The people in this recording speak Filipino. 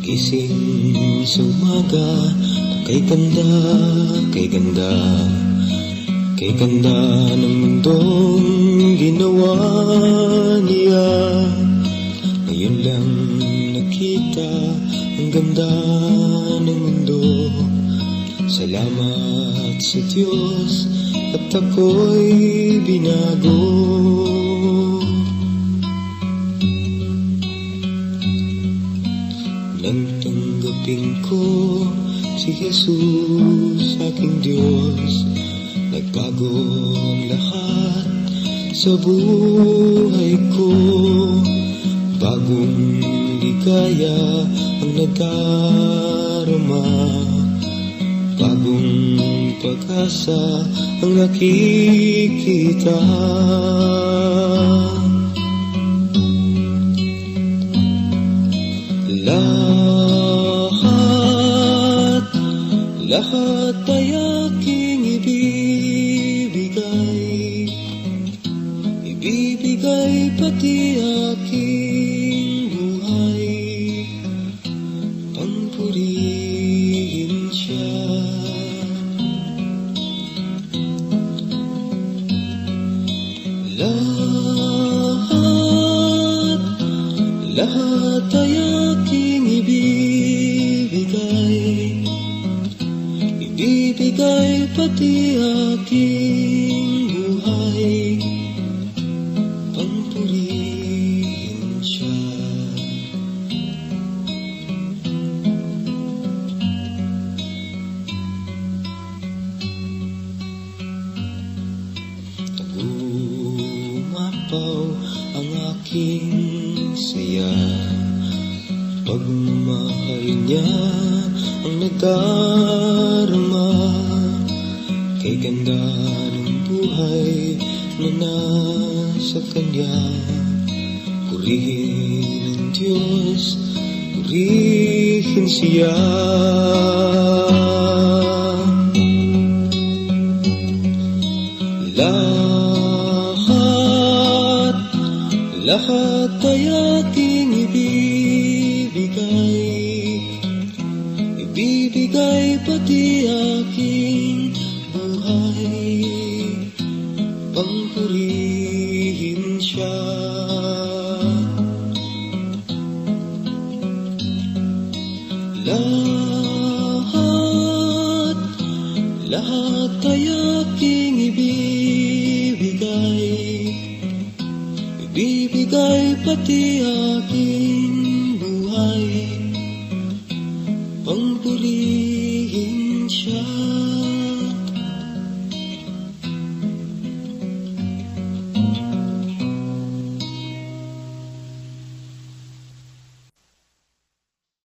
Gising sa umaga, kay ganda, kay ganda, kay ganda ng mundong ginawa niya. Ngayon lang nakita ang ganda ng mundo. Salamat sa Diyos at ako'y binago. Nang tanggapin ko si Jesus, aking Diyos, nagbago ang lahat sa buhay ko. Bagong ligaya ang nadarama, bagong pag-asa ang nakikita. Lahat ay aking ibibigay, ibibigay pati aking buhay, pampurihin siya. Lahat ay aking ibibigay, ibibigay pati aking buhay, pampurihin siya. Nagumapaw ang aking saya, pagmamahal niya ang nadarama. Kay ganda ng buhay na nasa Kanya, purihin ang Diyos, purihin siya. Lahat ay aking ibibigay, ibibigay pati aking buhay, pampurihin siya. Lahat ay aking ibibigay, ibibigay pati aking